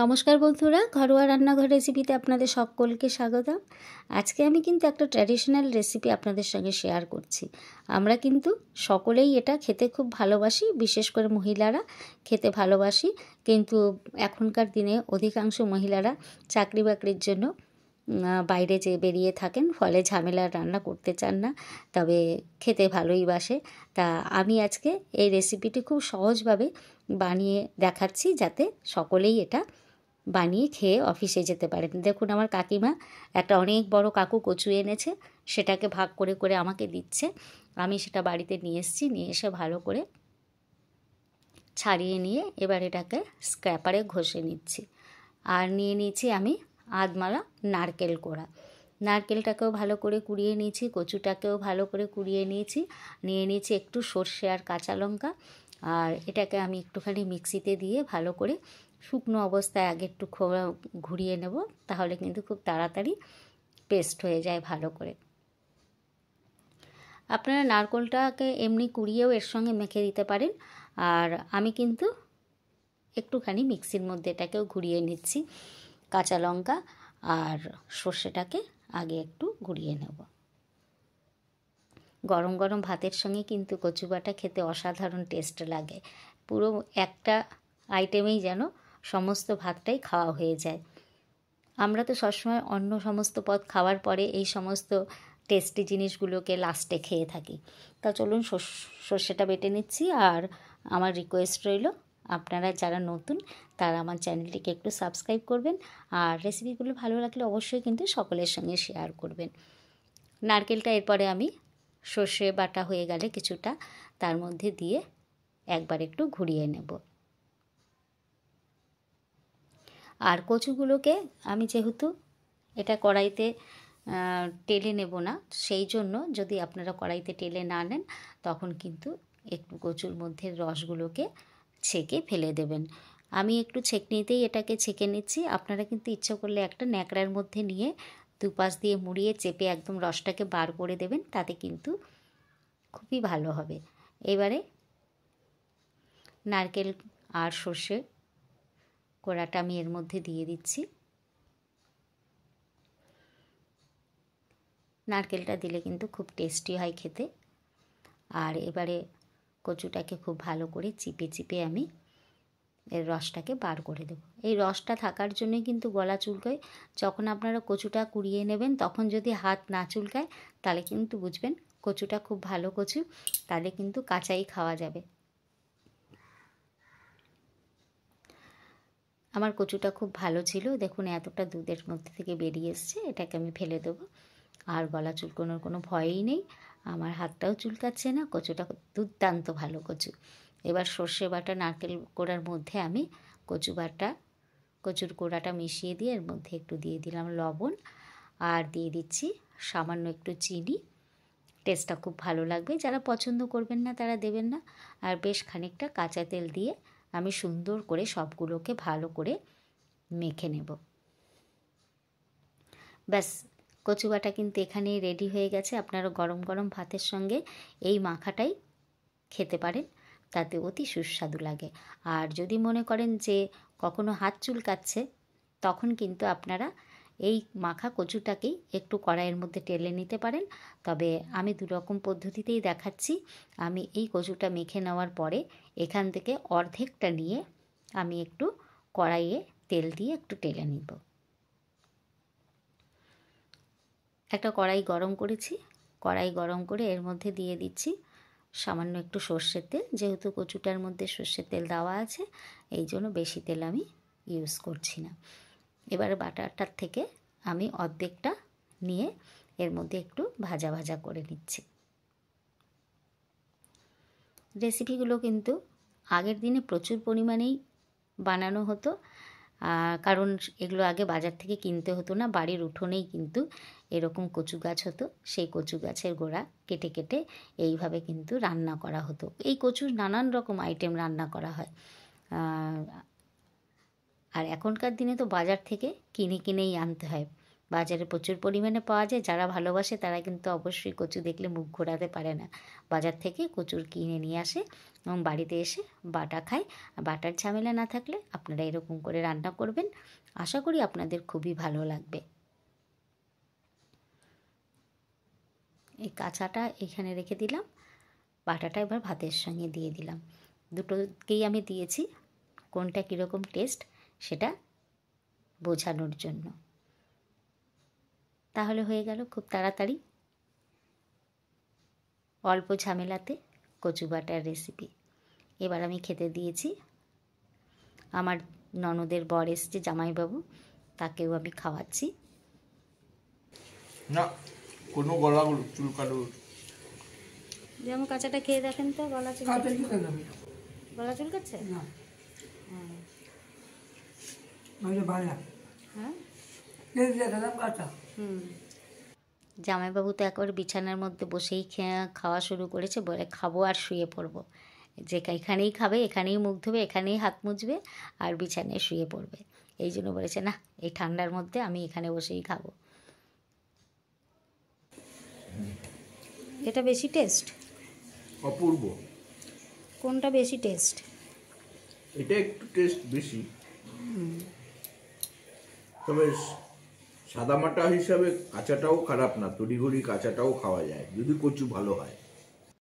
নমস্কার বন্ধুরা, ঘরোয়া রান্নাঘর রেসিপিতে আপনাদের সকলকে স্বাগতম। আজকে আমি কিন্তু একটা ট্র্যাডিশনাল রেসিপি আপনাদের সঙ্গে শেয়ার করছি। আমরা কিন্তু সকলেই এটা খেতে খুব ভালোবাসি, বিশেষ করে মহিলারা খেতে ভালোবাসি। কিন্তু এখনকার দিনে অধিকাংশ মহিলারা চাকরি বাকরির জন্য বাইরে যে বেরিয়ে থাকেন, ফলে ঝামেলার রান্না করতে চান না, তবে খেতে ভালোই বাসে। তা আমি আজকে এই রেসিপিটি খুব সহজভাবে বানিয়ে দেখাচ্ছি, যাতে সকলেই এটা বানিয়ে খেয়ে অফিসে যেতে পারেন। দেখুন, আমার কাকিমা একটা অনেক বড় কাকু কচু এনেছে, সেটাকে ভাগ করে করে আমাকে দিচ্ছে। আমি সেটা বাড়িতে নিয়ে এসেছি, নিয়ে এসে ভালো করে ছাড়িয়ে নিয়ে এবার এটাকে স্ক্র্যাপারে ঘষে নিচ্ছি। আর নিয়ে নিয়েছি আমি আধমালা নারকেল কোড়া। নারকেলটাকেও ভালো করে কুড়িয়ে নিয়েছি, কচুটাকেও ভালো করে কুড়িয়ে নিয়েছি। নিয়ে নিয়েছি একটু সর্ষে আর কাঁচা লঙ্কা। আর এটাকে আমি একটুখানি মিক্সিতে দিয়ে ভালো করে শুকনো অবস্থায় আগে একটু ঘুরিয়ে নেব, তাহলে কিন্তু খুব তাড়াতাড়ি পেস্ট হয়ে যায় ভালো করে। আপনারা নারকেলটাকে এমনি কুড়িয়েও এর সঙ্গে মেখে দিতে পারেন। আর আমি কিন্তু একটুখানি মিক্সির মধ্যে এটাকেও ঘুরিয়ে নিচ্ছি। কাঁচা লঙ্কা আর সর্ষেটাকে আগে একটু ঘুরিয়ে নেব। গরম গরম ভাতের সঙ্গে কিন্তু কচু বাটা খেতে অসাধারণ টেস্ট লাগে। পুরো একটা আইটেমেই যেন সমস্ত ভাতটাই খাওয়া হয়ে যায়। আমরা তো সবসময় অন্য সমস্ত পদ খাওয়ার পরে এই সমস্ত টেস্টি জিনিসগুলোকে লাস্টে খেয়ে থাকি। তা চলুন সর্ষেটা বেটে নিচ্ছি। আর আমার রিকোয়েস্ট রইল, আপনারা যারা নতুন তারা আমার চ্যানেলটিকে একটু সাবস্ক্রাইব করবেন, আর রেসিপিগুলো ভালো লাগলে অবশ্যই কিন্তু সকলের সঙ্গে শেয়ার করবেন। নারকেলটা এরপরে আমি সর্ষে বাটা হয়ে গেলে কিছুটা তার মধ্যে দিয়ে একবার একটু ঘুরিয়ে নেব। আর কচুগুলোকে আমি যেহেতু এটা কড়াইতে টেলে নেব না, সেই জন্য যদি আপনারা কড়াইতে টেলে না নেন, তখন কিন্তু একটু কচুর মধ্যে রসগুলোকে ছেঁকে ফেলে দেবেন। আমি একটু ছেঁকনিতেই এটাকে ছেঁকে নিচ্ছি। আপনারা কিন্তু ইচ্ছে করলে একটা ন্যাকড়ার মধ্যে নিয়ে দুপাশ দিয়ে মুড়িয়ে চেপে একদম রসটাকে বার করে দেবেন, তাতে কিন্তু খুবই ভালো হবে। এবারে নারকেল আর সর্ষে কোড়াটা আমি এর মধ্যে দিয়ে দিচ্ছি। নারকেলটা দিলে কিন্তু খুব টেস্টি হয় খেতে। আর এবারে কচুটাকে খুব ভালো করে চিপে চিপে আমি এর রসটাকে বার করে দেবো। এই রসটা থাকার জন্যে কিন্তু গলা চুলকায়। যখন আপনারা কচুটা কুড়িয়ে নেবেন, তখন যদি হাত না চুলকায়, তাহলে কিন্তু বুঝবেন কচুটা খুব ভালো কচু, তাহলে কিন্তু কাঁচাই খাওয়া যাবে। আমার কচুটা খুব ভালো ছিল, দেখুন এতটা দুধের মধ্যে থেকে বেরিয়ে এসছে। এটাকে আমি ফেলে দেবো। আর গলা চুলকানোর কোনো ভয়ই নেই, আমার হাতটাও চুলকাচ্ছে না। কচুটা দুর্দান্ত ভালো কচু। এবার সর্ষে বাটা নারকেল কোড়ার মধ্যে আমি কচুর কোড়াটা মিশিয়ে দিয়ে এর মধ্যে একটু দিয়ে দিলাম লবণ, আর দিয়ে দিচ্ছি সামান্য একটু চিনি। টেস্টটা খুব ভালো লাগবে। যারা পছন্দ করবেন না তারা দেবেন না। আর বেশ খানিকটা কাঁচা তেল দিয়ে আমি সুন্দর করে সবগুলোকে ভালো করে মেখে নেব। ব্যাস, কচু বাটা কিন্তু এখানেই রেডি হয়ে গেছে। আপনারা গরম গরম ভাতের সঙ্গে এই মাখাটাই খেতে পারেন, তাতে অতি সুস্বাদু লাগে। আর যদি মনে করেন যে কখনো হাত চুলকাচ্ছে, তখন কিন্তু আপনারা এই মাখা কচুটাকেই একটু কড়াইয়ের মধ্যে টেলে নিতে পারেন। তবে আমি দুরকম পদ্ধতিতেই দেখাচ্ছি। আমি এই কচুটা মেখে নেওয়ার পরে এখান থেকে অর্ধেকটা নিয়ে আমি একটু কড়াইয়ে তেল দিয়ে একটু টেলে নিব। একটা কড়াই গরম করেছি, কড়াই গরম করে এর মধ্যে দিয়ে দিচ্ছি সামান্য একটু সর্ষের তেল। যেহেতু কচুটার মধ্যে সর্ষের তেল দেওয়া আছে, এই জন্য বেশি তেল আমি ইউজ করছি না। এবারে বাটারটার থেকে আমি অর্ধেকটা নিয়ে এর মধ্যে একটু ভাজা ভাজা করে নিচ্ছি। রেসিপিগুলো কিন্তু আগের দিনে প্রচুর পরিমাণেই বানানো হতো, কারণ এগুলো আগে বাজার থেকে কিনতে হতো না। বাড়ির উঠোনেই কিন্তু এরকম কচু গাছ হতো। সেই কচু গাছের গোড়া কেটে কেটে এইভাবে কিন্তু রান্না করা হতো। এই কচুর নানান রকম আইটেম রান্না করা হয়। আর এখনকার দিনে তো বাজার থেকে কিনেই আনতে হয়। বাজারে প্রচুর পরিমাণে পাওয়া যায়। যারা ভালোবাসে তারা কিন্তু অবশ্যই কচু দেখলে মুখ ঘোরাতে পারে না। বাজার থেকে কচুর কিনে নিয়ে আসে এবং বাড়িতে এসে বাটা খায়। বাটার ঝামেলা না থাকলে আপনারা এরকম করে রান্না করবেন, আশা করি আপনাদের খুবই ভালো লাগবে। এই কাঁচাটা এখানে রেখে দিলাম, বাটাটা এবার ভাতের সঙ্গে দিয়ে দিলাম। দুটোকেই আমি দিয়েছি, কোনটা কীরকম টেস্ট সেটা বোঝানোর জন্য। তাহলে হয়ে গেল খুব তাড়াতাড়ি, অল্প ঝামেলাতে কচু বাটার রেসিপি। এবার আমি খেতে দিয়েছি। আমার ননদের বর এসছে, জামাইবাবু, তাকেও আমি খাওয়াচ্ছি। না কোনো গলা চুলকানো, যেমন কাঁচাটা খেয়ে দেখেন তো, গলা গলা চুলকাচ্ছে না? হ্যাঁ, জামাইবাবু তো একবার বিছানার মধ্যে বসেই খাওয়া শুরু করেছে, বলে খাবো আর শুয়ে পড়বো। যে এখানেই খাবে, এখানেই মুখ ধোবে, এখানেই হাত মুছবে আর বিছানায় শুয়ে পড়বে। এই জন্য বলেছে না, এই ঠান্ডার মধ্যে আমি এখানে বসেই খাবো। এটা বেশি টেস্ট? অপূর্ব। কোনটা বেশি টেস্ট? এটা একটু টেস্ট বেশি, তবে সাদামাটা হিসাবে কাঁচাটাও খারাপ না, তড়িঘড়ি কাঁচাটাও খাওয়া যায় যদি কচু ভালো হয়।